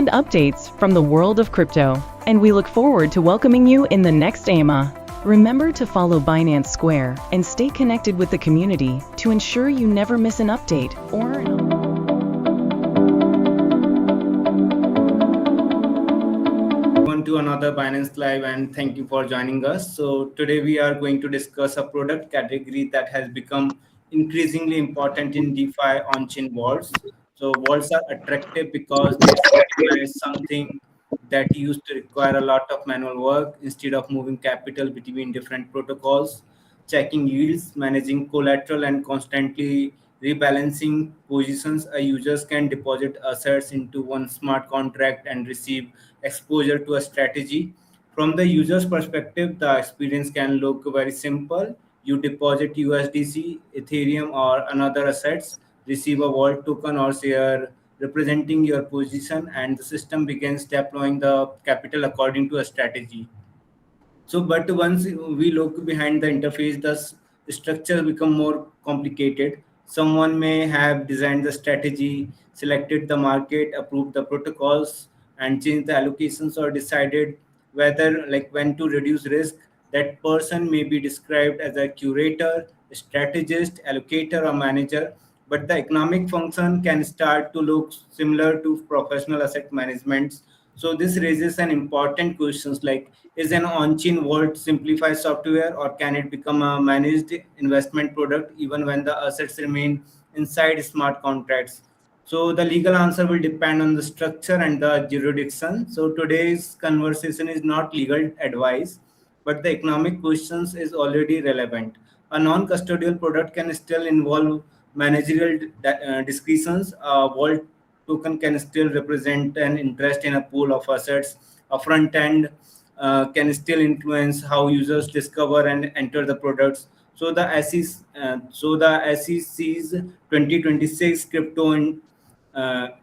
and updates from the world of crypto. And we look forward to welcoming you in the next AMA. Remember to follow Binance Square and stay connected with the community to ensure you never miss an update or to another Binance Live, and thank you for joining us. So today we are going to discuss a product category that has become increasingly important in DeFi on-chain vaults. So vaults are attractive because they centralize something that used to require a lot of manual work. Instead of moving capital between different protocols, checking yields, managing collateral, and constantly rebalancing positions, a users can deposit assets into one smart contract and receive exposure to a strategy. From the user's perspective, the experience can look very simple. You deposit USDC, Ethereum, or another assets, receive a vault token or share representing your position, and the system begins deploying the capital according to a strategy. So, but once we look behind the interface, the structure become more complicated. Someone may have designed the strategy, selected the market, approved the protocols, and changed the allocations or decided whether like when to reduce risk. That person may be described as a curator, strategist, allocator, or manager, but the economic function can start to look similar to professional asset management. So this raises an important questions like, is an on-chain vault simplified software, or can it become a managed investment product even when the assets remain inside smart contracts? So the legal answer will depend on the structure and the jurisdiction. So today's conversation is not legal advice, but the economic questions is already relevant. A non-custodial product can still involve managerial discretions. A vault token can still represent an interest in a pool of assets. A front end can still influence how users discover and enter the products. So the SEC's 2026 crypto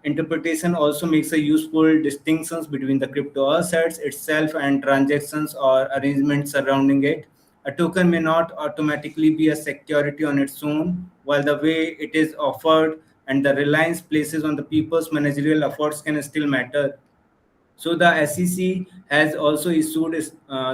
interpretation also makes a useful distinctions between the crypto assets itself and transactions or arrangements surrounding it. A token may not automatically be a security on its own, while the way it is offered and the reliance places on the people's managerial efforts can still matter. So the SEC has also issued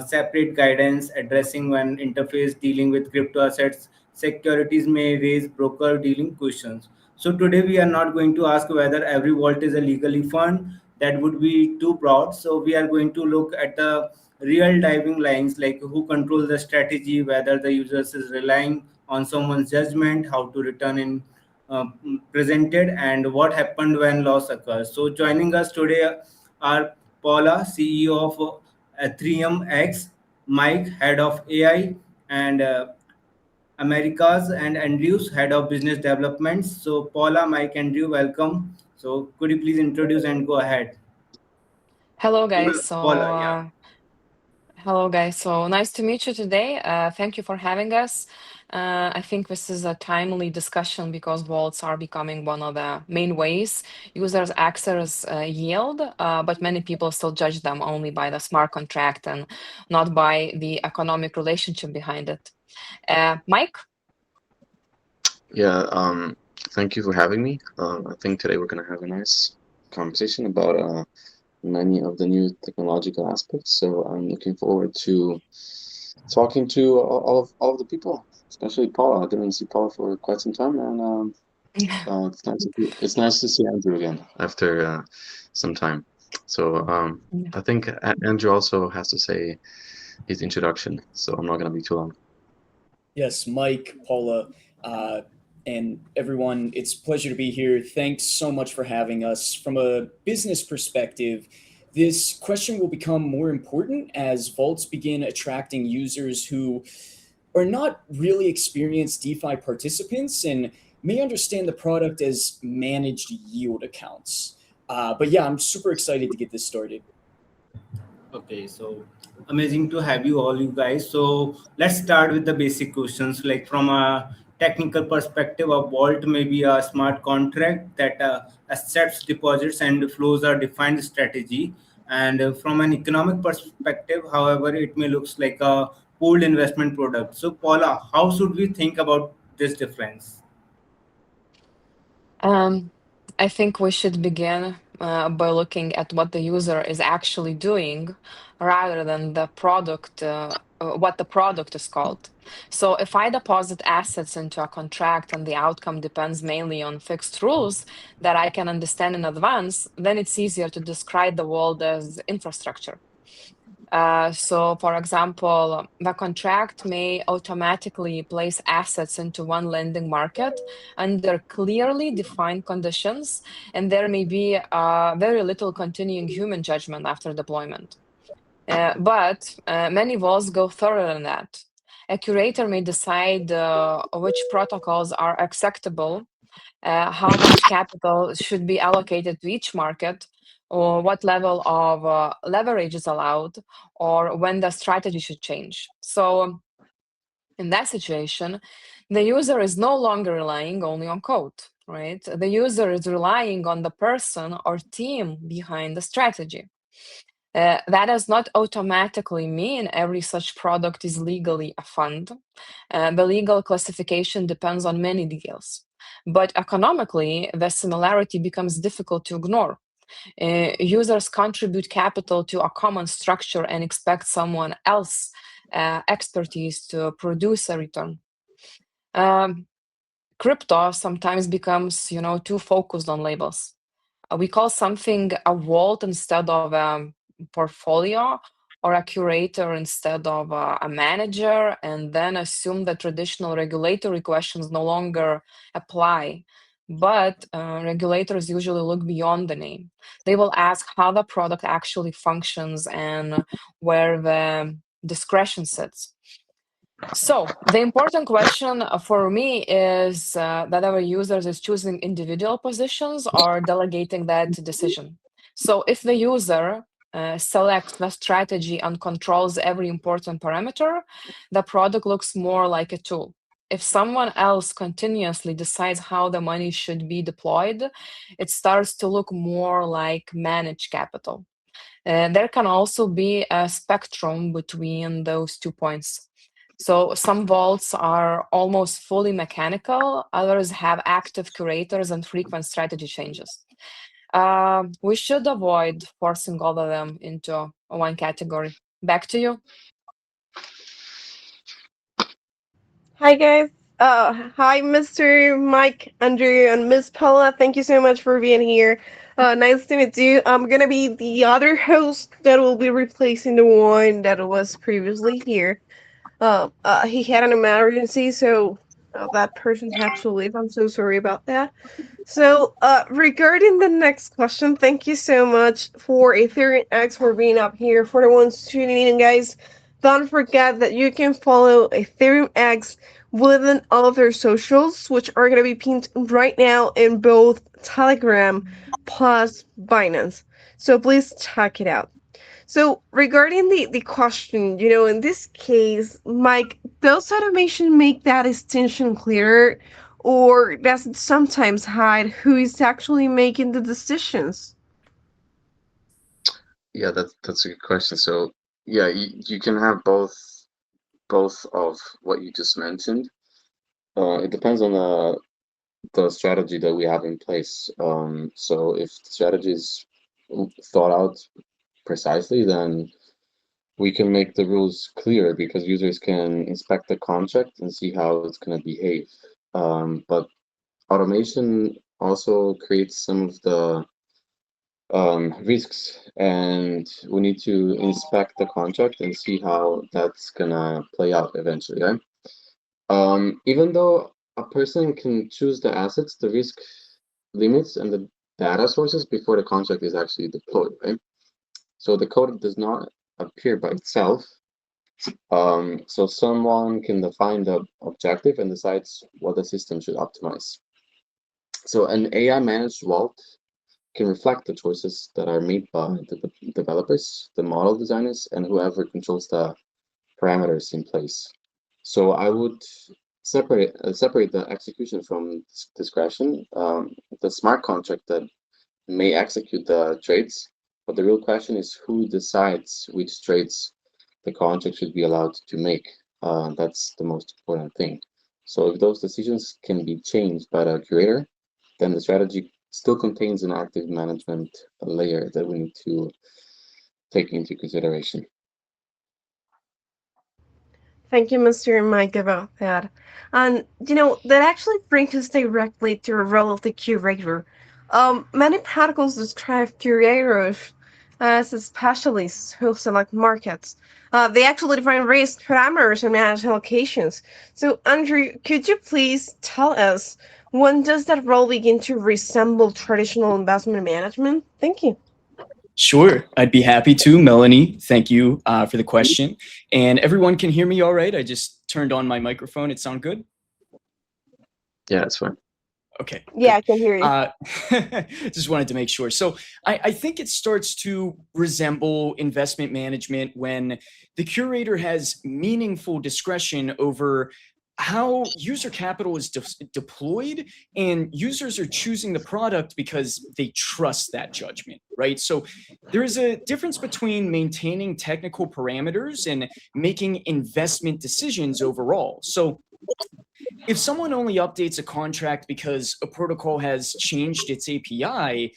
separate guidance addressing when interface dealing with crypto assets. Securities may raise broker dealing questions. So today we are not going to ask whether every vault is a legally fund. That would be too broad. So we are going to look at the real diving lines, like who controls the strategy, whether the users is relying on someone's judgment, how to return in uh, presented, and what happened when loss occurs. So joining us today are Paula, CEO of AetheriumX, Mike, head of AI, and Americas, and Andrews, head of business development. So Paula, Mike, Andrew, welcome. So could you please introduce and go ahead? Hello, guys. So, Paula, yeah. hello, guys. So nice to meet you today. Thank you for having us. I think this is a timely discussion because vaults are becoming one of the main ways users access yield, but many people still judge them only by the smart contract and not by the economic relationship behind it. Mike? Yeah, thank you for having me. I think today we're going to have a nice conversation about many of the new technological aspects. So I'm looking forward to talking to all of the people, especially Paula. I didn't see Paula for quite some time, and it's nice to see Andrew again after some time. So I think Andrew also has to say his introduction, so I'm not going to be too long. Yes, Mike, Paula, and everyone, it's a pleasure to be here. Thanks so much for having us. From a business perspective, this question will become more important as vaults begin attracting users who are not really experienced DeFi participants and may understand the product as managed yield accounts. But yeah, I'm super excited to get this started. Okay, so amazing to have you all, you guys. So let's start with the basic questions. Like from a technical perspective, a vault may be a smart contract that accepts deposits and flows are defined strategy. And from an economic perspective, however, it may looks like a pooled investment product. So Paula, how should we think about this difference? I think we should begin by looking at what the user is actually doing rather than the product, what the product is called. So if I deposit assets into a contract and the outcome depends mainly on fixed rules that I can understand in advance, then it's easier to describe the world as infrastructure. So, for example, the contract may automatically place assets into one lending market under clearly defined conditions, and there may be very little continuing human judgment after deployment. But many vaults go further than that. A curator may decide which protocols are acceptable, how much capital should be allocated to each market, or what level of leverage is allowed, or when the strategy should change. So, in that situation, the user is no longer relying only on code, right? The user is relying on the person or team behind the strategy. That does not automatically mean every such product is legally a fund. The legal classification depends on many details. But economically, the similarity becomes difficult to ignore. Users contribute capital to a common structure and expect someone else expertise to produce a return. Crypto sometimes becomes, too focused on labels. We call something a vault instead of a portfolio, or a curator instead of a manager, and then assume that traditional regulatory questions no longer apply. But regulators usually look beyond the name. They will ask how the product actually functions and where the discretion sits. So the important question for me is that our users is choosing individual positions or delegating that decision. So if the user selects the strategy and controls every important parameter, the product looks more like a tool. If someone else continuously decides how the money should be deployed, it starts to look more like managed capital. There can also be a spectrum between those 2 points. So some vaults are almost fully mechanical, others have active curators and frequent strategy changes. We should avoid forcing all of them into one category. Back to you. Hi guys. Hi Mr. Mike, Andrew, and Miss Paula. Thank you so much for being here. Nice to meet you. I'm gonna be the other host that will be replacing the one that was previously here. He had an emergency, so that person had to leave. I'm so sorry about that. So, regarding the next question, thank you so much for AetheriumX for being up here. For the ones tuning in, guys, don't forget that you can follow AetheriumX within all of their socials, which are going to be pinned right now in both Telegram plus Binance. So please check it out. So regarding the question, in this case, Mike, does automation make that distinction clearer, or does it sometimes hide who is actually making the decisions? Yeah, that's a good question. So yeah, you can have both of what you just mentioned. It depends on the strategy that we have in place. So if the strategy is thought out precisely, then we can make the rules clear because users can inspect the contract and see how it's going to behave. But automation also creates some of the risks, and we need to inspect the contract and see how that's gonna play out eventually, right? Even though a person can choose the assets, the risk limits, and the data sources before the contract is actually deployed, right? So the code does not appear by itself. So someone can define the objective and decides what the system should optimize. So an AI managed vault can reflect the choices that are made by the developers, the model designers, and whoever controls the parameters in place. So I would separate the execution from discretion. The smart contract that may execute the trades, but the real question is who decides which trades the contract should be allowed to make. That's the most important thing. So if those decisions can be changed by the curator, then the strategy still contains an active management layer that we need to take into consideration. Thank you, Mr. Mike, about that. And that actually brings us directly to the role of the curator. Many protocols describe curators as specialists who select markets. They actually define risk parameters and manage allocations. So, Andrew, could you please tell us when does that role begin to resemble traditional investment management? Thank you. Sure, I'd be happy to. Melanie, thank you for the question. And everyone can hear me all right? I just turned on my microphone. It sound good? Yeah, that's fine. Okay. Yeah, I can hear you. Just wanted to make sure. So I think it starts to resemble investment management when the curator has meaningful discretion over how user capital is deployed, and users are choosing the product because they trust that judgment, right? So there is a difference between maintaining technical parameters and making investment decisions overall. So if someone only updates a contract because a protocol has changed its API,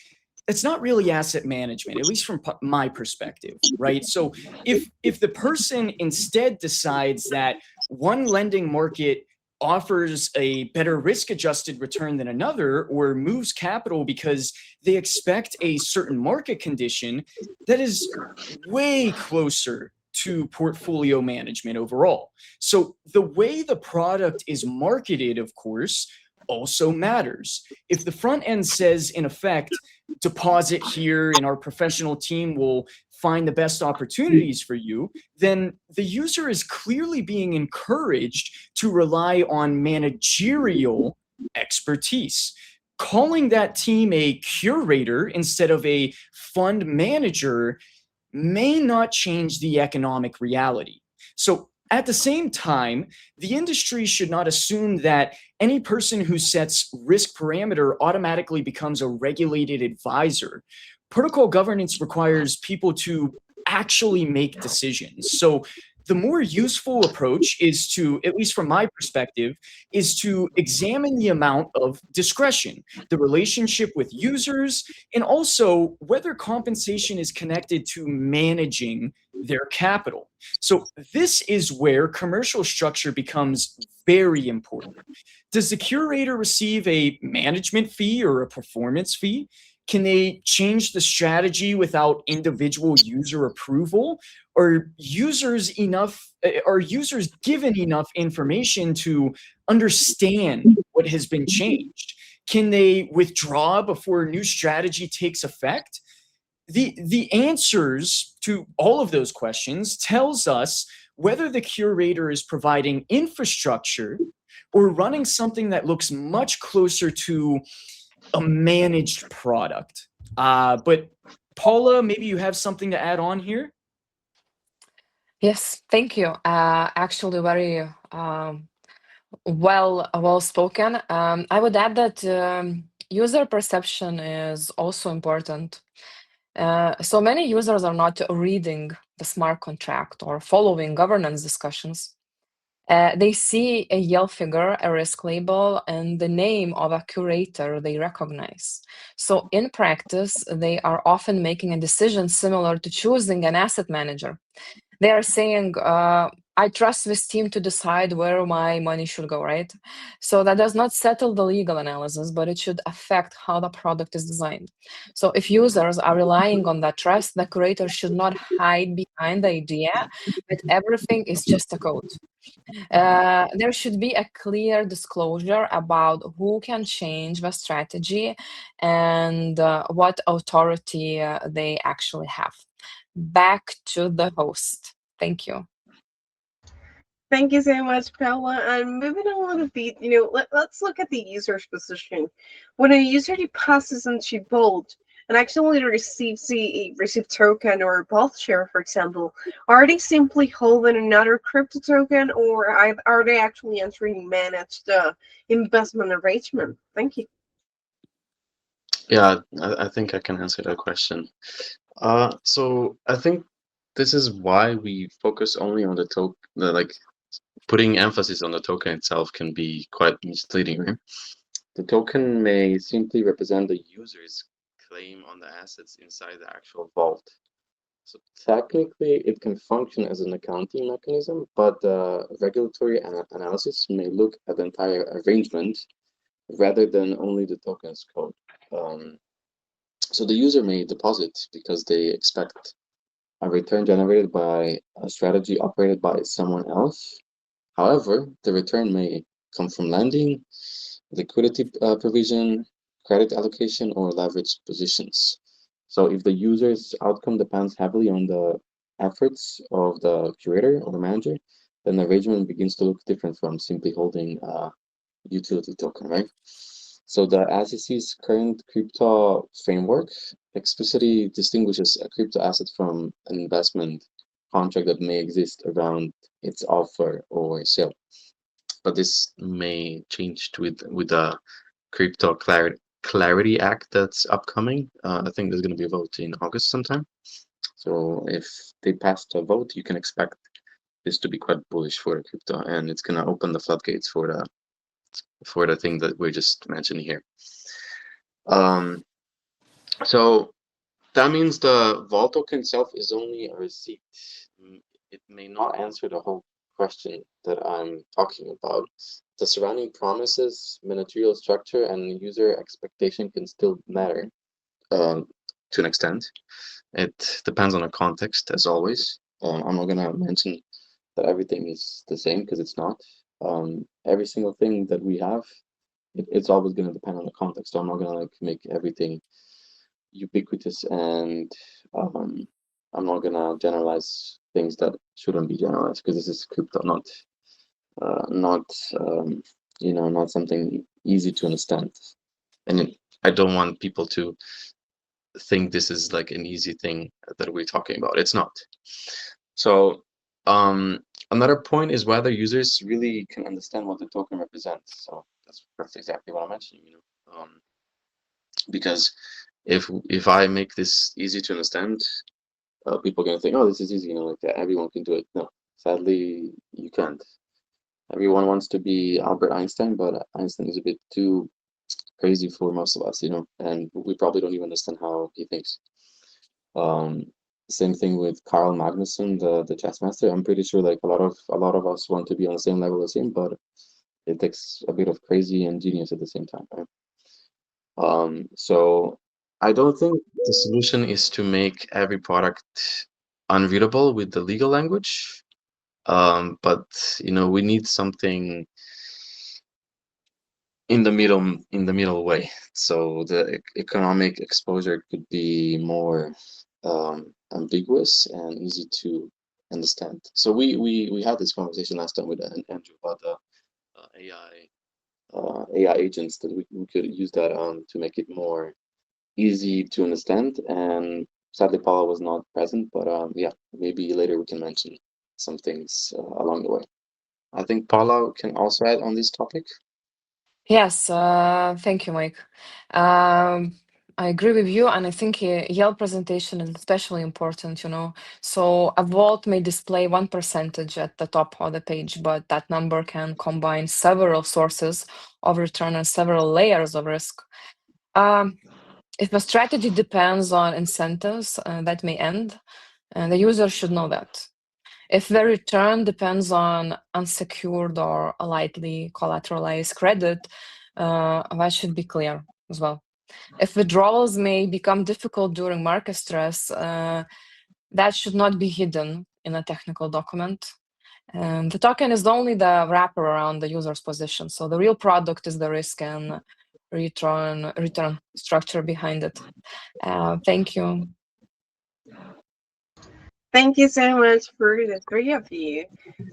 it's not really asset management, at least from my perspective, right? So if the person instead decides that one lending market offers a better risk-adjusted return than another, or moves capital because they expect a certain market condition, that is way closer to portfolio management overall. So the way the product is marketed, of course, also matters. If the front end says, in effect, deposit here and our professional team will find the best opportunities for you, then the user is clearly being encouraged to rely on managerial expertise. Calling that team a curator instead of a fund manager may not change the economic reality. So at the same time, the industry should not assume that any person who sets risk parameter automatically becomes a regulated advisor. Protocol governance requires people to actually make decisions. So the more useful approach is to, at least from my perspective, is to examine the amount of discretion, the relationship with users, and also whether compensation is connected to managing their capital. So this is where commercial structure becomes very important. Does the curator receive a management fee or a performance fee? Can they change the strategy without individual user approval? Are users given enough information to understand what has been changed? Can they withdraw before a new strategy takes effect? The answers to all of those questions tells us whether the curator is providing infrastructure or running something that looks much closer to a managed product. But Paula, maybe you have something to add on here? Yes, thank you. Actually, very well spoken. I would add that user perception is also important. So many users are not reading the smart contract or following governance discussions. They see a yield figure, a risk label, and the name of a curator they recognize. So in practice, they are often making a decision similar to choosing an asset manager. They are saying, I trust this team to decide where my money should go, right? So that does not settle the legal analysis, but it should affect how the product is designed. So if users are relying on that trust, the curator should not hide behind the idea that everything is just a code. There should be a clear disclosure about who can change the strategy and what authority they actually have. Back to the host. Thank you. Thank you so much, Paula. And moving on a little bit, let's look at the user's position. When a user deposits into Bolt and actually receives a received token or a Bolt share, for example, are they simply holding another crypto token, or are they actually entering managed investment arrangement? Thank you. Yeah, I think I can answer that question. So I think this is why we focus only on the token. Like putting emphasis on the token itself can be quite misleading, right? The token may simply represent the user's claim on the assets inside the actual vault. So technically, it can function as an accounting mechanism, but the regulatory analysis may look at the entire arrangement rather than only the token's code. So the user may deposit because they expect a return generated by a strategy operated by someone else. However, the return may come from lending, liquidity provision, credit allocation, or leverage positions. So if the user's outcome depends heavily on the efforts of the curator or the manager, then the arrangement begins to look different from simply holding a utility token, right? So the SEC's current crypto framework explicitly distinguishes a crypto asset from an investment contract that may exist around its offer or sale. But this may change with the Crypto Clarity Act that's upcoming. I think there's going to be a vote in August sometime. So if they pass a vote, you can expect this to be quite bullish for crypto, and it's going to open the floodgates for the thing that we're just mentioning here. So that means the vault token itself is only a receipt. It may not answer the whole question that I'm talking about. The surrounding promises, material structure, and user expectation can still matter to an extent. It depends on the context, as always. I'm not gonna mention that everything is the same because it's not. Every single thing that we have, it's always gonna depend on the context. So I'm not gonna like make everything ubiquitous, and I'm not gonna generalize things that shouldn't be generalized because this is crypto, not not something easy to understand. And I don't want people to think this is like an easy thing that we're talking about. It's not. So another point is whether users really can understand what the token represents. So that's exactly what I'm mentioning, because if I make this easy to understand, people are gonna think, oh, this is easy, like everyone can do it. No, sadly, you can't. Everyone wants to be Albert Einstein, but Einstein is a bit too crazy for most of us, and we probably don't even understand how he thinks. Same thing with Carl Magnusson, the chess master. I'm pretty sure like a lot of us want to be on the same level as him, but it takes a bit of crazy and genius at the same time, right? So I don't think the solution is to make every product unreadable with the legal language. But we need something in the middle way. So the economic exposure could be more ambiguous and easy to understand. So we had this conversation last time with Andrew about the AI agents that we could use that to make it more easy to understand. And sadly, Paula was not present, but yeah, maybe later we can mention some things along the way. I think Paula can also add on this topic. Yes, thank you, Mike. I agree with you, and I think Yale presentation is especially important, So a vault may display 1% at the top of the page, but that number can combine several sources of return and several layers of risk. If a strategy depends on incentives, that may end, and the user should know that. If the return depends on unsecured or lightly collateralized credit, that should be clear as well. If withdrawals may become difficult during market stress, that should not be hidden in a technical document. And the token is only the wrapper around the user's position. So the real product is the risk and return structure behind it. Thank you. Thank you so much for the three of you.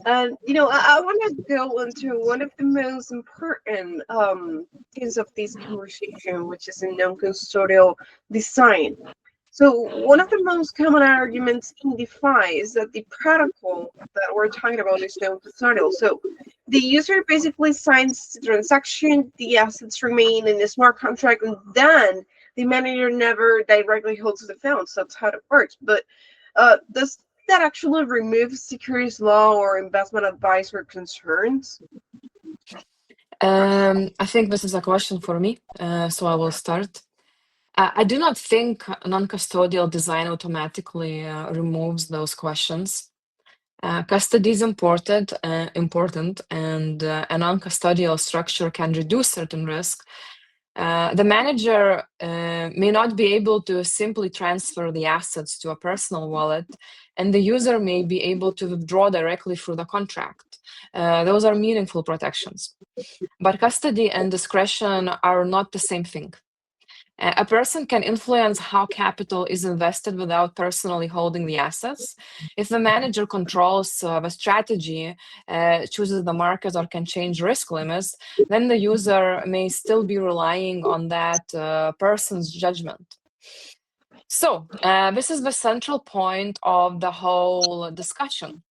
And I want to go into one of the most important things of this conversation, which is a non-custodial design. So one of the most common arguments in DeFi is that the protocol that we're talking about is non-custodial. So the user basically signs the transaction, the assets remain in the smart contract, and then the manager never directly holds the funds. That's how it works. But does that actually remove securities law or investment advisor concerns? I think this is a question for me, so I will start. I do not think non-custodial design automatically removes those questions. Custody is important, and a non-custodial structure can reduce certain risk. The manager may not be able to simply transfer the assets to a personal wallet, and the user may be able to withdraw directly through the contract. Those are meaningful protections. But custody and discretion are not the same thing. A person can influence how capital is invested without personally holding the assets. If the manager controls the strategy, chooses the markets, or can change risk limits, then the user may still be relying on that person's judgment. So, this is the central point of the whole discussion.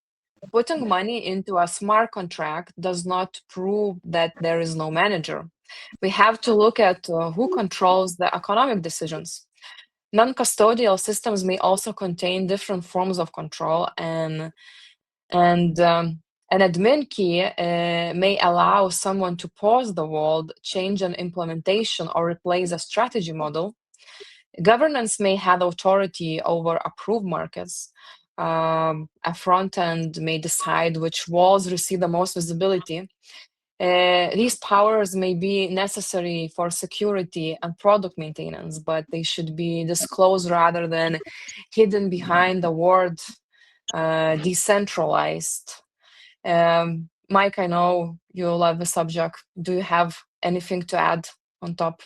Putting money into a smart contract does not prove that there is no manager. We have to look at who controls the economic decisions. Non-custodial systems may also contain different forms of control, and an admin key may allow someone to pause the world, change an implementation, or replace a strategy model. Governance may have authority over approved markets. A front end may decide which walls receive the most visibility. These powers may be necessary for security and product maintenance, but they should be disclosed rather than hidden behind the word decentralized. Mike, I know you love the subject. Do you have anything to add on top?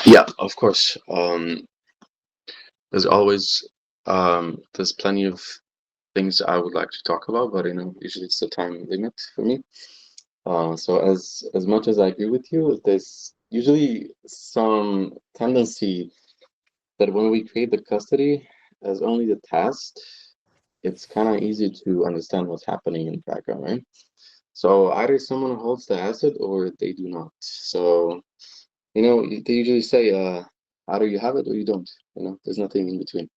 Yeah, of course. There's always there's plenty of things I would like to talk about, but usually it's the time limit for me. So as much as I agree with you, there's usually some tendency that when we create the custody as only the task, it's kind of easy to understand what's happening in the background, right? So either someone holds the asset or they do not. So they usually say either you have it or you don't. There's nothing in between.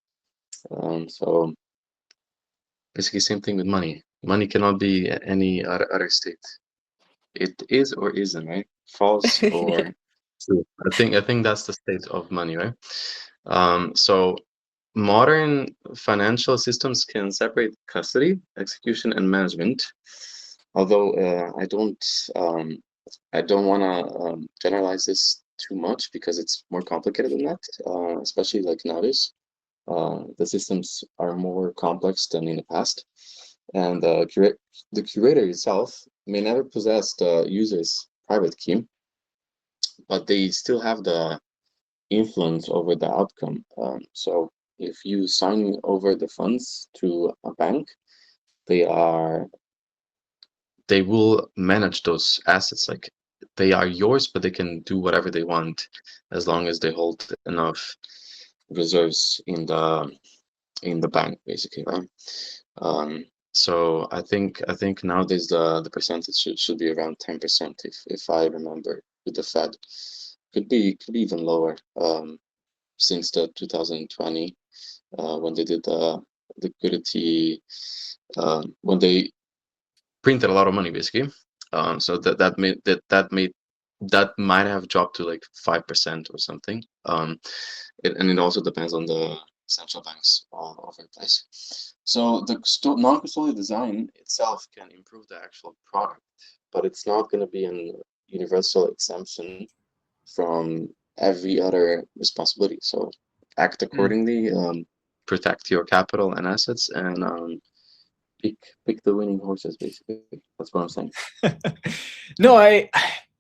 So basically, same thing with money. Money cannot be any other state. It is or isn't, right? False or true. I think that's the state of money, right? So modern financial systems can separate custody, execution, and management. Although I don't want to generalize this too much because it's more complicated than that, especially like nowadays. The systems are more complex than in the past, and the curator itself may never possess the user's private key, but they still have the influence over the outcome. So if you sign over the funds to a bank, they will manage those assets. Like they are yours, but they can do whatever they want as long as they hold enough reserves in the bank, basically, right? So I think nowadays the percentage should be around 10%, if I remember, with the Fed. Could be even lower, since the 2020 when they did the liquidity, when they printed a lot of money, basically. So that might have dropped to like 5% or something. And it also depends on the central banks all over the place. So the non-custodial design itself can improve the actual product, but it's not going to be a universal exemption from every other responsibility. So act accordingly, protect your capital and assets, and pick the winning horses, basically. That's what I'm saying. No, I'd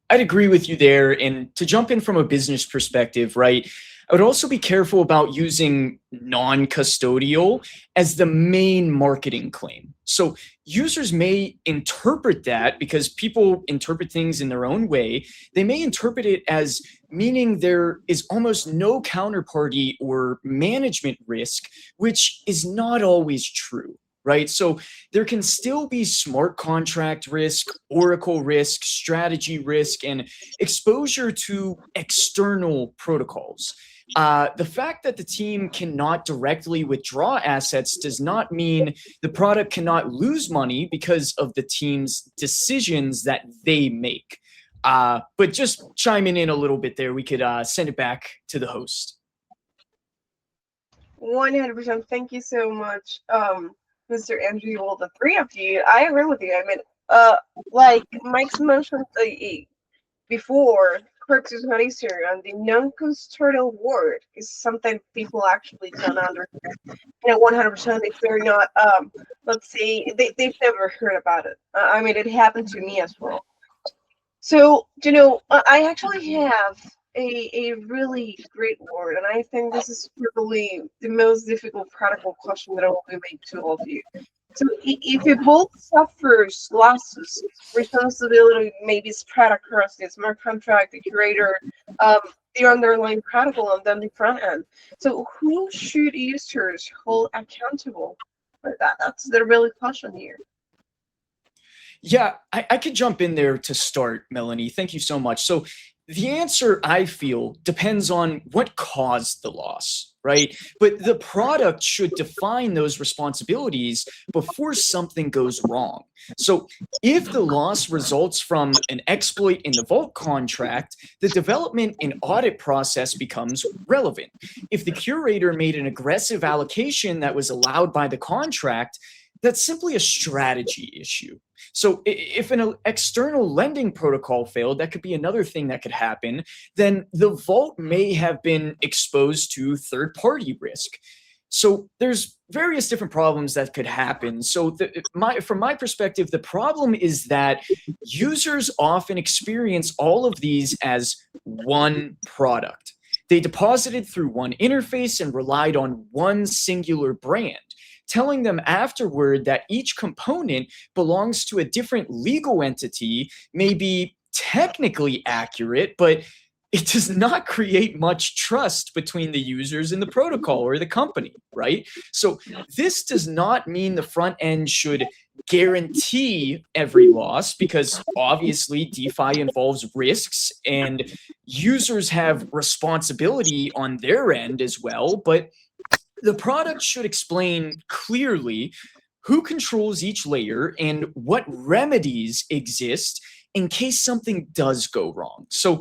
agree with you there. And to jump in from a business perspective, right, I would also be careful about using non-custodial as the main marketing claim. So users may interpret that, because people interpret things in their own way. They may interpret it as meaning there is almost no counterparty or management risk, which is not always true. Right? So there can still be smart contract risk, oracle risk, strategy risk, and exposure to external protocols. The fact that the team cannot directly withdraw assets does not mean the product cannot lose money because of the team's decisions that they make. But just chiming in a little bit there, we could send it back to the host. 100%. Thank you so much, Mr. Andrew. Well, the three of you, I agree with you. I mean, like Mike's mentioned before, Crux is not easier, and the non-custodial word is something people actually don't understand. 100% if they're not, let's say, they've never heard about it. I mean, it happened to me as well. So, I actually have a really great word, and I think this is probably the most difficult practical question that I will be making to all of you. So, if a vault suffers losses, responsibility may be spread across the smart contract, the curator, the underlying protocol, and then the front end. So, who should users hold accountable for that? That's the real question here. Yeah, I could jump in there to start, Melanie. Thank you so much. So the answer, I feel, depends on what caused the loss, right? But the product should define those responsibilities before something goes wrong. So if the loss results from an exploit in the vault contract, the development and audit process becomes relevant. If the curator made an aggressive allocation that was allowed by the contract, that's simply a strategy issue. So if an external lending protocol failed, that could be another thing that could happen, then the vault may have been exposed to third-party risk. So there's various different problems that could happen. So from my perspective, the problem is that users often experience all of these as one product. They deposited through one interface and relied on one singular brand. Telling them afterward that each component belongs to a different legal entity may be technically accurate, but it does not create much trust between the users and the protocol or the company, right? So this does not mean the front end should guarantee every loss, because obviously DeFi involves risks and users have responsibility on their end as well, but the product should explain clearly who controls each layer and what remedies exist in case something does go wrong. So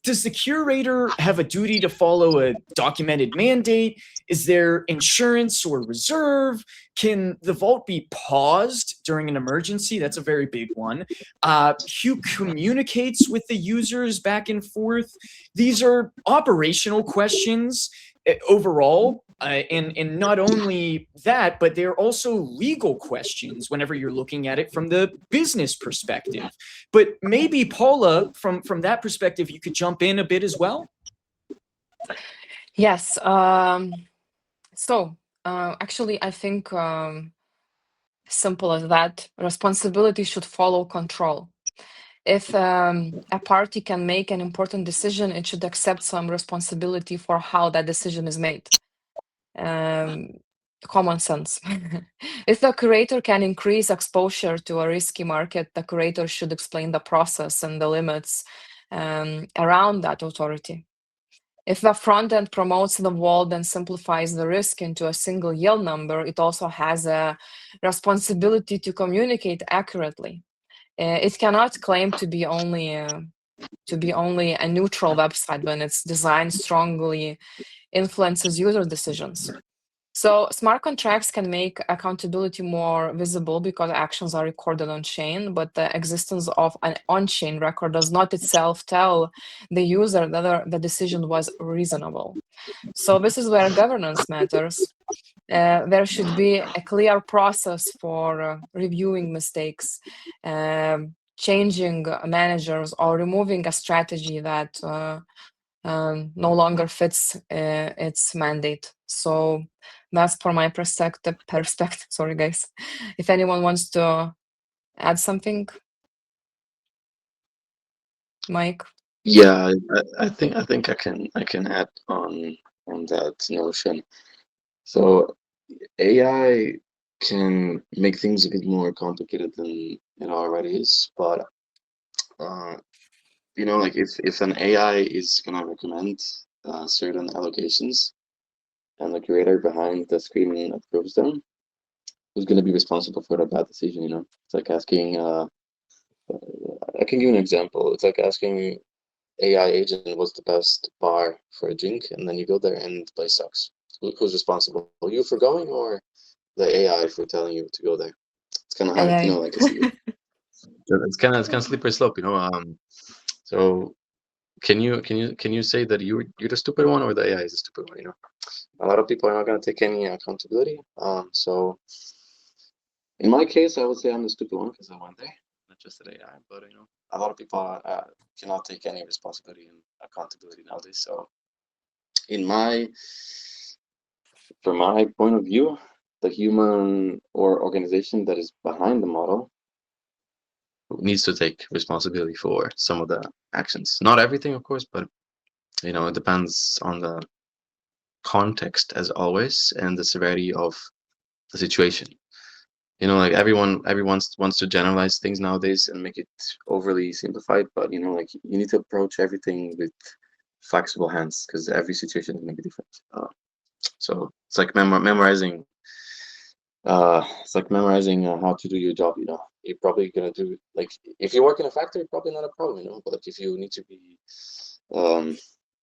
does the curator have a duty to follow a documented mandate? Is there insurance or reserve? Can the vault be paused during an emergency? That's a very big one. Who communicates with the users back and forth? These are operational questions overall. And not only that, but they're also legal questions whenever you're looking at it from the business perspective. But maybe Paula, from that perspective, you could jump in a bit as well. Yes. Actually, I think simple as that, responsibility should follow control. If a party can make an important decision, it should accept some responsibility for how that decision is made. Common sense. If the curator can increase exposure to a risky market, the curator should explain the process and the limits around that authority. If the front end promotes the vault and simplifies the risk into a single yield number, it also has a responsibility to communicate accurately. It cannot claim to be only a neutral website when its design strongly influences user decisions. So smart contracts can make accountability more visible because actions are recorded on chain, but the existence of an on-chain record does not itself tell the user whether the decision was reasonable. So this is where governance matters. There should be a clear process for reviewing mistakes, changing managers, or removing a strategy that no longer fits its mandate. So that's for my perspective. Sorry, guys. If anyone wants to add something, Mike. Yeah, I think I can add on that notion. So AI can make things a bit more complicated than it already is, but like if an AI is gonna recommend certain allocations, and the curator behind the screen approves them, who's going to be responsible for the bad decision? It's like asking. I can give you an example. It's like asking AI agent what's the best bar for a drink, and then you go there and the place sucks. Who's responsible? You for going, or the AI for telling you to go there? It's kind of hard, AI. like it's kind of slippery slope, So can you say that you're the stupid one, or the AI is the stupid one? A lot of people are not going to take any accountability. So in my case, I would say I'm the stupid one because I went there, not just the AI. But a lot of people cannot take any responsibility and accountability nowadays. So from my point of view, the human or organization that is behind the model needs to take responsibility for some of the actions. Not everything, of course, but it depends on the context, as always, and the severity of the situation. Like everyone wants to generalize things nowadays and make it overly simplified, but like you need to approach everything with flexible hands because every situation is maybe different. So it's like memorizing. It's like memorizing how to do your job. You're probably gonna do, like, if you work in a factory, probably not a problem. But like if you need to be, on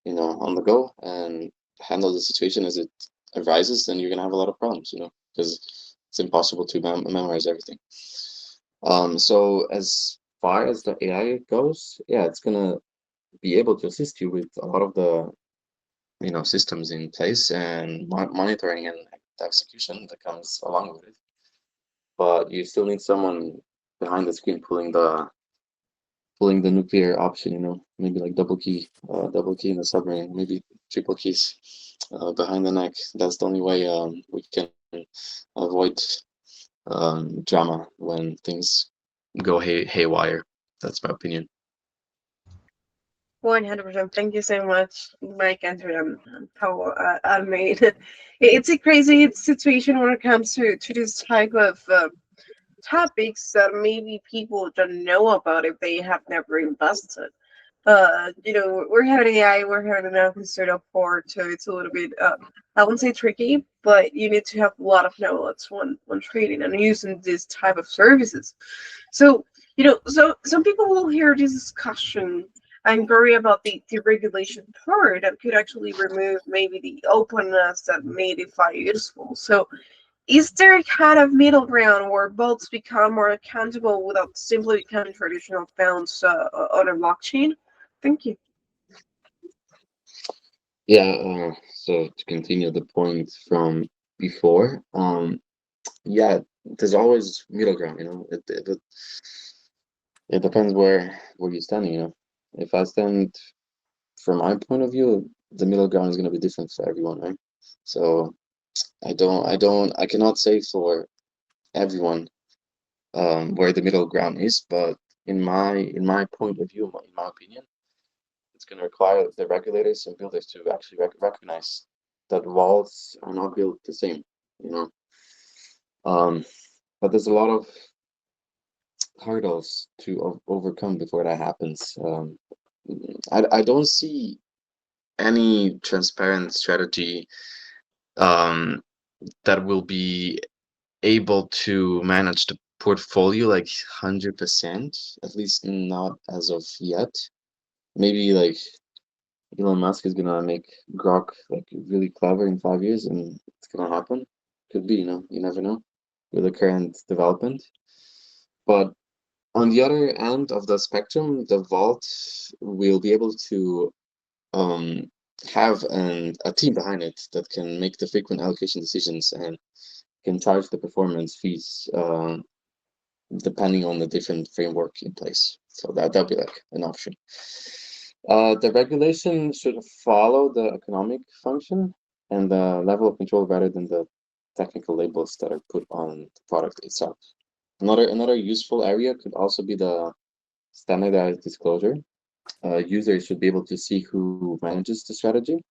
the go and handle the situation as it arises, then you're gonna have a lot of problems. Because it's impossible to memorize everything. So as far as the AI goes, yeah, it's gonna be able to assist you with a lot of the systems in place and monitoring and the execution that comes along with it. But you still need someone behind the screen pulling the nuclear option. Maybe like double key in the submarine, maybe triple keys behind the neck. That's the only way we can avoid drama when things go haywire. That's my opinion. 100%. Thank you so much, Mike, Andrew, and Paula. I made it's a crazy situation when it comes to this type of topics that maybe people don't know about if they have never invested. We're having AI, we're having an non-custodial port, so it's a little bit, I wouldn't say tricky, but you need to have a lot of knowledge when trading and using this type of services. So, so some people will hear this discussion and worry about the regulation part that could actually remove maybe the openness that made DeFi useful. So, is there a kind of middle ground where bots become more accountable without simply becoming traditional funds on a blockchain? Thank you. Yeah. So to continue the point from before, yeah, there's always middle ground. It depends where you're standing. If I stand from my point of view, the middle ground is going to be different for everyone, right? So I cannot say for everyone where the middle ground is, but in my point of view, in my opinion, it's going to require the regulators and builders to actually recognize that walls are not built the same. But there's a lot of hurdles to overcome before that happens. I don't see any transparent strategy that will be able to manage the portfolio like 100%, at least not as of yet. Maybe like Elon Musk is gonna make Grok like really clever in 5 years, and it's gonna happen. Could be, you never know with the current development. But on the other end of the spectrum, the vault will be able to have a team behind it that can make the frequent allocation decisions and can charge the performance fees depending on the different framework in place. So that'll be like an option. The regulation should follow the economic function and the level of control rather than the technical labels that are put on the product itself. Another useful area could also be the standardized disclosure. Users should be able to see who manages the strategy,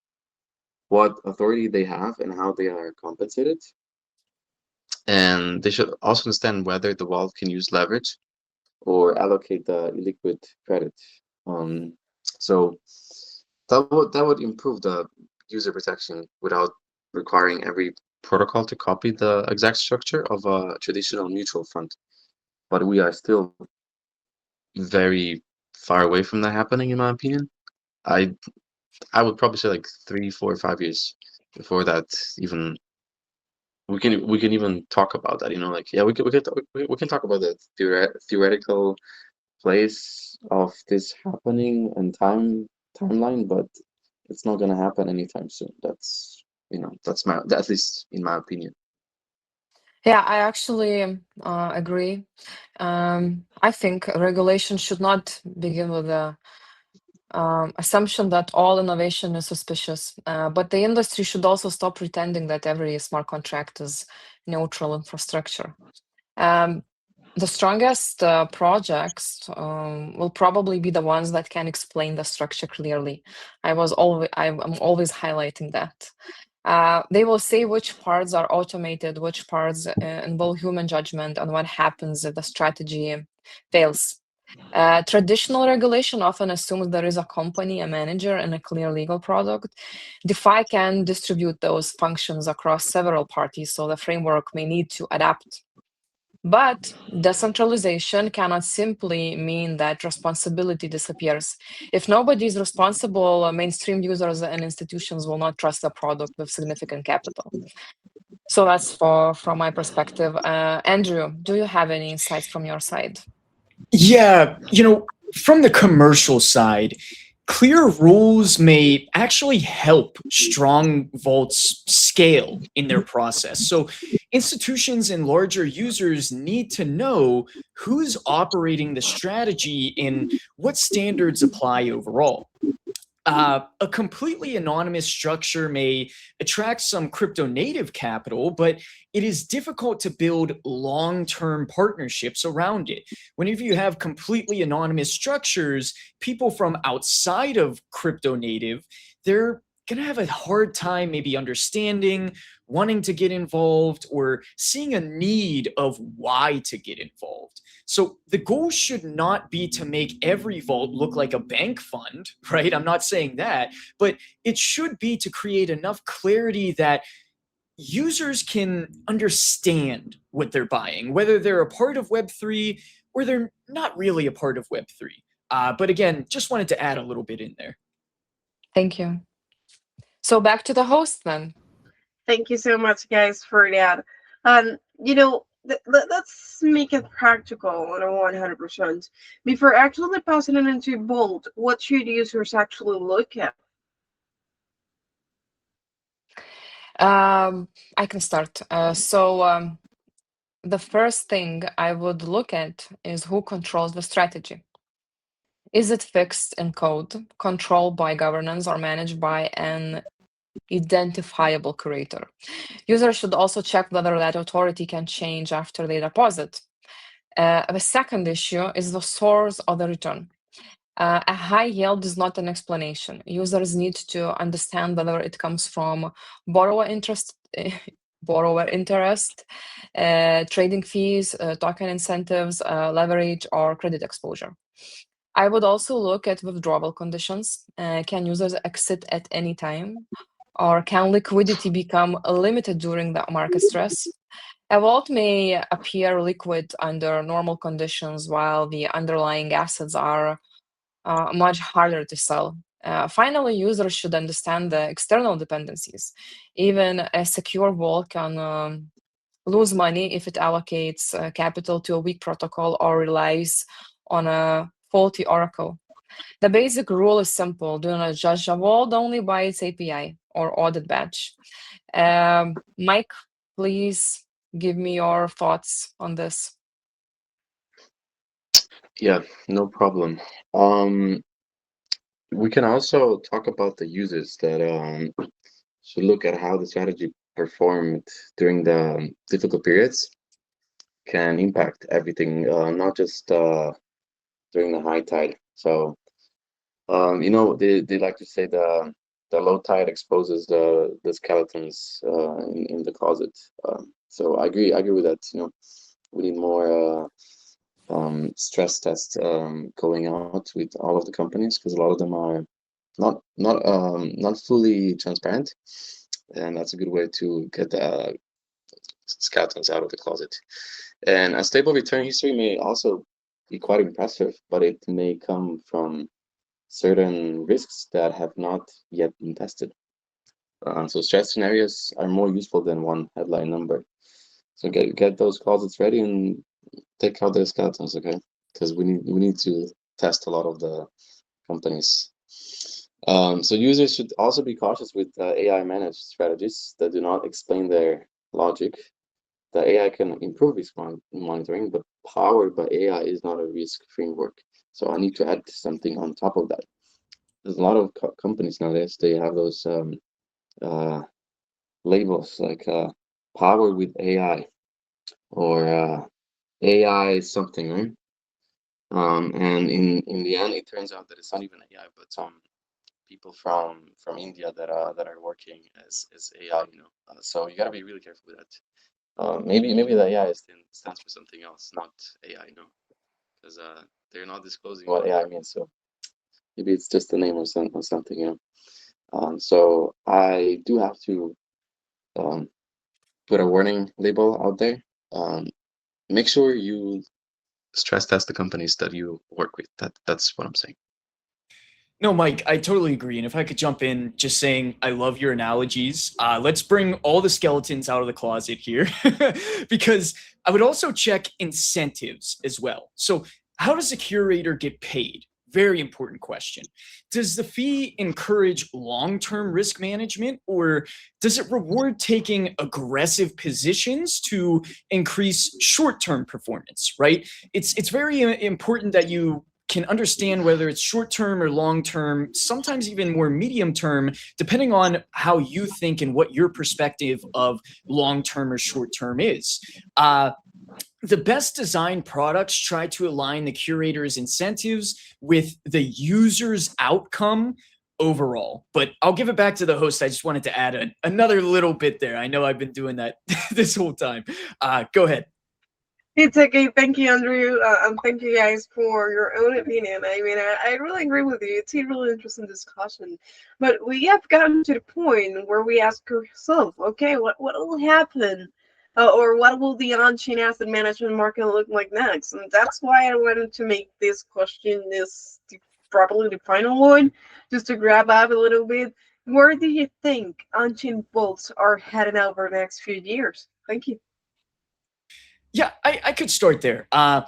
what authority they have, and how they are compensated. And they should also understand whether the wallet can use leverage or allocate the illiquid credit. So that would improve the user protection without requiring every protocol to copy the exact structure of a traditional mutual fund. But we are still very far away from that happening, in my opinion. I I would probably say like 3, 4, 5 years before that even we can even talk about that. Like yeah, we can talk about the theoretical place of this happening and timeline, but it's not gonna happen anytime soon. That's at least in my opinion. Yeah, I actually agree. I think regulation should not begin with the assumption that all innovation is suspicious, but the industry should also stop pretending that every smart contract is neutral infrastructure. The strongest projects will probably be the ones that can explain the structure clearly. I'm always highlighting that. They will say which parts are automated, which parts involve human judgment, and what happens if the strategy fails. Traditional regulation often assumes there is a company, a manager, and a clear legal product. DeFi can distribute those functions across several parties, so the framework may need to adapt. But decentralization cannot simply mean that responsibility disappears. If nobody is responsible, mainstream users and institutions will not trust a product with significant capital. So that's from my perspective. Andrew, do you have any insights from your side? Yeah, from the commercial side, clear rules may actually help strong vaults scale in their process. So institutions and larger users need to know who's operating the strategy and what standards apply overall. A completely anonymous structure may attract some crypto native capital, but it is difficult to build long-term partnerships around it. Whenever you have completely anonymous structures, people from outside of crypto native, they're going to have a hard time maybe understanding, wanting to get involved, or seeing a need of why to get involved. So the goal should not be to make every vault look like a bank fund, right? I'm not saying that, but it should be to create enough clarity that users can understand what they're buying, whether they're a part of Web3 or they're not really a part of Web3. But again, just wanted to add a little bit in there. Thank you. So back to the host then. Thank you so much, guys, for that. Let's make it practical on a 100%. Before actually passing it into Bolt, what should users actually look at? I can start. The first thing I would look at is who controls the strategy. Is it fixed in code, controlled by governance, or managed by an identifiable curator? Users should also check whether that authority can change after they deposit. The second issue is the source of the return. A high yield is not an explanation. Users need to understand whether it comes from borrower interest, trading fees, token incentives, leverage, or credit exposure. I would also look at withdrawal conditions. Can users exit at any time? Or can liquidity become limited during the market stress? A vault may appear liquid under normal conditions while the underlying assets are much harder to sell. Finally, users should understand the external dependencies. Even a secure vault can lose money if it allocates capital to a weak protocol or relies on a faulty oracle. The basic rule is simple: do not judge a vault only by its API or audit badge. Mike, please give me your thoughts on this. Yeah, no problem. We can also talk about the users that should look at how the strategy performed during the difficult periods can impact everything, not just during the high tide. So, they like to say the low tide exposes the skeletons in the closet. So I agree with that. We need more stress tests going out with all of the companies because a lot of them are not fully transparent, and that's a good way to get the skeletons out of the closet. And a stable return history may also be quite impressive, but it may come from certain risks that have not yet been tested. So stress scenarios are more useful than one headline number. So get those closets ready and take out the skeletons, okay? Because we need to test a lot of the companies. So users should also be cautious with AI managed strategies that do not explain their logic. The AI can improve risk monitoring, but powered by AI is not a risk framework. So I need to add something on top of that. There's a lot of companies nowadays, they have those labels like powered with AI or AI something, right? And in the end, it turns out that it's not even AI, but some people from India that are working as AI, so you gotta be really careful with that. Maybe the AI stands for something else, not AI, because they're not disclosing what AI means. So maybe it's just the name or something, So I do have to put a warning label out there. Make sure you stress test the companies that you work with. That's what I'm saying. No, Mike, I totally agree. And if I could jump in just saying, I love your analogies. Let's bring all the skeletons out of the closet here because I would also check incentives as well. So how does a curator get paid? Very important question. Does the fee encourage long-term risk management, or does it reward taking aggressive positions to increase short-term performance, right? It's very important that you can understand whether it's short-term or long-term, sometimes even more medium-term, depending on how you think and what your perspective of long-term or short-term is. The best designed products try to align the curator's incentives with the user's outcome overall. But I'll give it back to the host. I just wanted to add another little bit there. I know I've been doing that this whole time. Go ahead. It's okay. Thank you, Andrew. And thank you guys for your own opinion. I mean, I really agree with you. It's a really interesting discussion. But we have gotten to the point where we ask ourselves, okay, what will happen? Or what will the on-chain asset management market look like next? And that's why I wanted to make this question probably the final one, just to grab up a little bit. Where do you think on-chain vaults are headed over the next few years? Thank you. Yeah, I could start there. I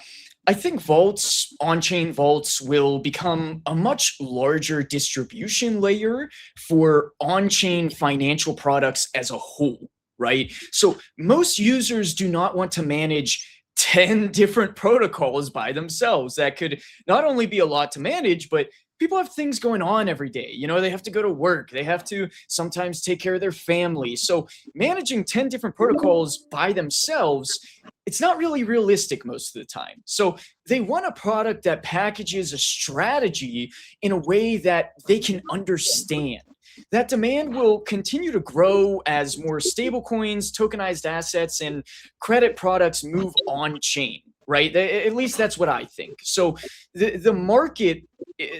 think vaults, on-chain vaults, will become a much larger distribution layer for on-chain financial products as a whole, right? So most users do not want to manage 10 different protocols by themselves. That could not only be a lot to manage, but people have things going on every day. They have to go to work. They have to sometimes take care of their family. So managing 10 different protocols by themselves, it's not really realistic most of the time. So they want a product that packages a strategy in a way that they can understand. That demand will continue to grow as more stablecoins, tokenized assets, and credit products move on chain, right? At least that's what I think. So the market,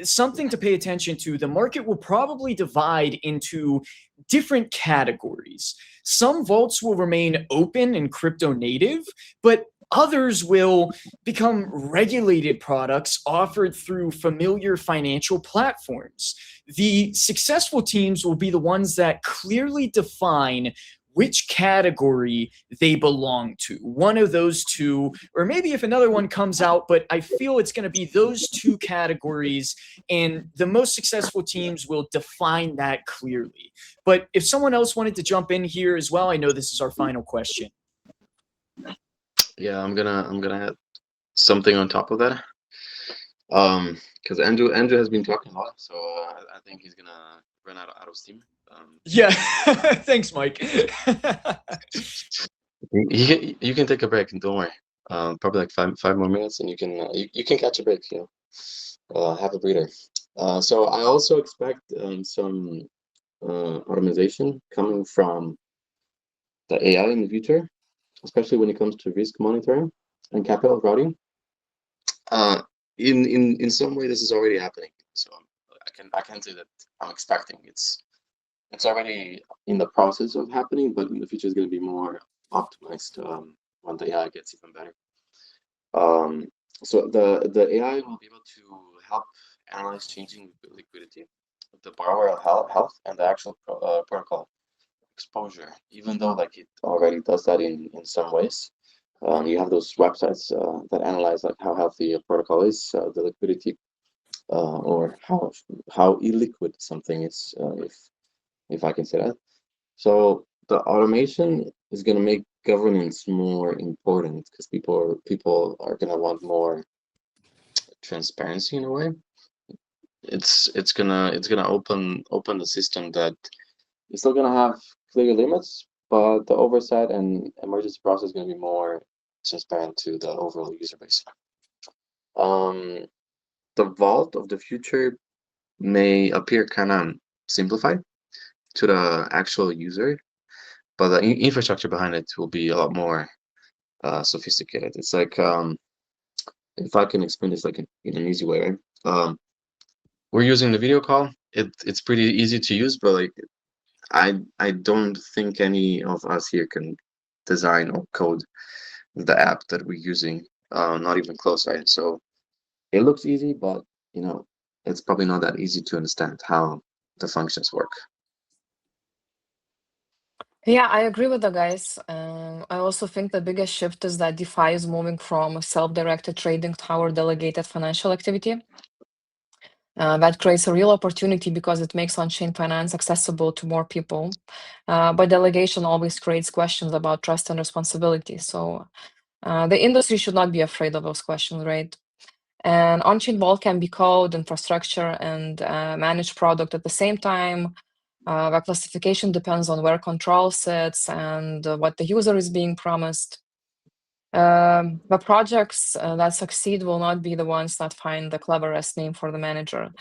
something to pay attention to, the market will probably divide into different categories. Some vaults will remain open and crypto native, but others will become regulated products offered through familiar financial platforms. The successful teams will be the ones that clearly define which category they belong to. One of those two, or maybe if another one comes out, but I feel it's going to be those two categories, and the most successful teams will define that clearly. But if someone else wanted to jump in here as well, I know this is our final question. Yeah, I'm gonna add something on top of that. Because Andrew has been talking a lot, so I think he's gonna run out of steam. Yeah, thanks, Mike. You can take a break, and don't worry. Probably like five more minutes, and you can catch a break. Have a breather. So I also expect some automation coming from the AI in the future, especially when it comes to risk monitoring and capital routing. In some way, this is already happening. So I can say that I'm expecting it's already in the process of happening, but in the future is going to be more optimized when the AI gets even better. So the AI will be able to help analyze changing liquidity, the borrower health, and the actual protocol exposure. Even though like it already does that in some ways, you have those websites that analyze like how healthy a protocol is, the liquidity, or how illiquid something is, if I can say that. So the automation is going to make governance more important because people are going to want more transparency in a way. It's gonna open the system that is still gonna have clear limits, but the oversight and emergency process is gonna be more transparent to the overall user base. The vault of the future may appear kind of simplified to the actual user, but the infrastructure behind it will be a lot more sophisticated. It's like if I can explain this like in an easy way, right? We're using the video call. It's pretty easy to use, but like I don't think any of us here can design or code the app that we're using. Not even close, right? So it looks easy, but you know, it's probably not that easy to understand how the functions work. Yeah, I agree with the guys. I also think the biggest shift is that DeFi is moving from self-directed trading toward delegated financial activity. That creates a real opportunity because it makes on-chain finance accessible to more people. But delegation always creates questions about trust and responsibility. So the industry should not be afraid of those questions, right? And on-chain vault can be code, infrastructure, and managed product at the same time. The classification depends on where control sits and what the user is being promised. The projects that succeed will not be the ones that find the cleverest name for the manager.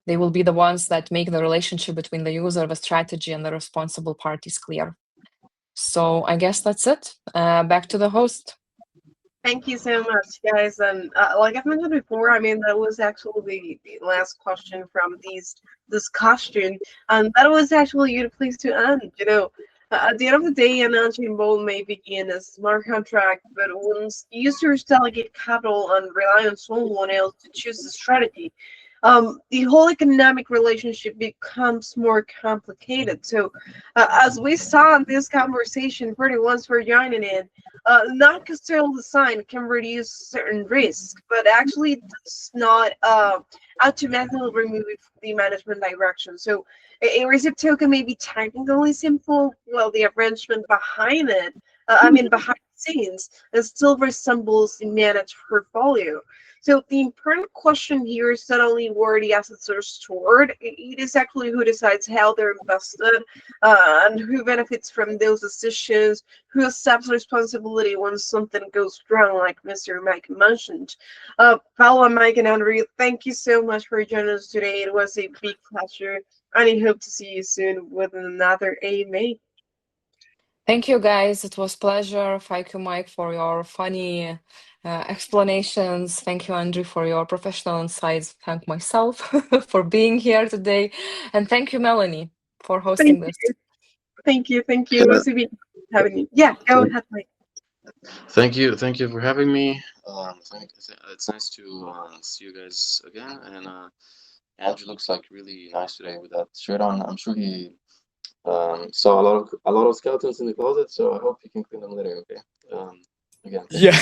They will be the ones that make the relationship between the user, the strategy, and the responsible parties clear. So I guess that's it. Back to the host. Thank you so much, guys. And like I've mentioned before, I mean, that was actually the last question from this discussion. And that was actually a good place to end. At the end of the day, an on-chain vault may begin as a smart contract, but once users delegate capital and rely on someone else to choose the strategy, the whole economic relationship becomes more complicated. So, as we saw in this conversation, for the ones who are joining in, non-custodial design can reduce certain risks, but actually does not automatically remove the management direction. So, a receipt token may be technically simple, while the arrangement behind it, behind the scenes, it still resembles the managed portfolio. So the important question here is not only where the assets are stored, it is actually who decides how they're invested, and who benefits from those decisions, who accepts responsibility when something goes wrong, like Mr. Mike mentioned. Paula, Mike, and Andrew, thank you so much for joining us today. It was a big pleasure, and I hope to see you soon with another AMA. Thank you, guys. It was a pleasure. Thank you, Mike, for your funny explanations. Thank you, Andrew, for your professional insights. Thank myself for being here today. And thank you, Melanie, for hosting this. Thank you. It was a bit having you. Yeah, go ahead, Mike. Thank you for having me. It's nice to see you guys again. And Andrew looks like really nice today with that shirt on. I'm sure he saw a lot of skeletons in the closet, so I hope you can clean them later. Okay. Again. Yeah.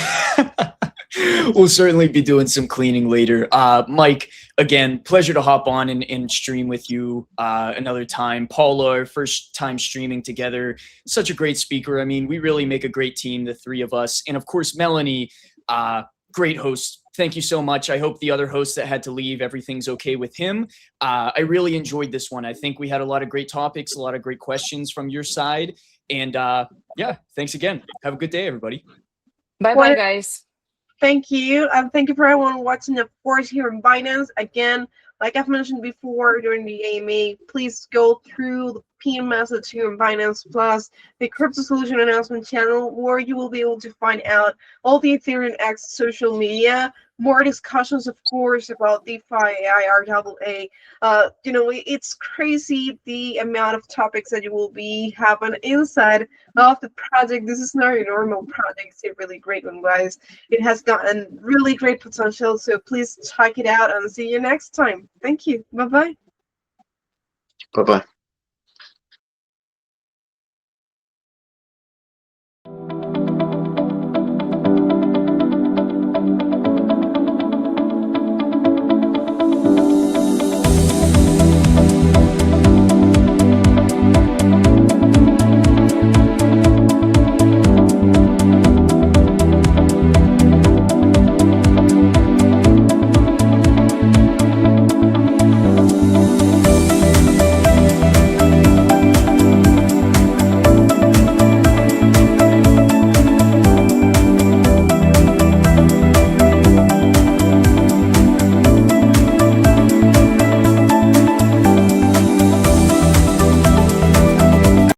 We'll certainly be doing some cleaning later. Mike, again, pleasure to hop on and stream with you another time. Paula, our first time streaming together, such a great speaker. I mean, we really make a great team, the three of us. And of course, Melanie, great host. Thank you so much. I hope the other hosts that had to leave, everything's okay with him. I really enjoyed this one. I think we had a lot of great topics, a lot of great questions from your side. And yeah, thanks again. Have a good day, everybody. Bye-bye, guys. Thank you. And thank you for everyone watching, of course, here in Binance. Again, like I've mentioned before during the AMA, please go through the pinned message here on Binance Plus, the Crypto Solution Announcement channel, where you will be able to find out all the AetheriumX social media, more discussions, of course, about DeFi, IRAA. It's crazy the amount of topics that you will be having inside of the project. This is not a normal project. It's a really great one, guys. It has gotten really great potential, so please check it out and see you next time. Thank you. Bye-bye. Bye-bye.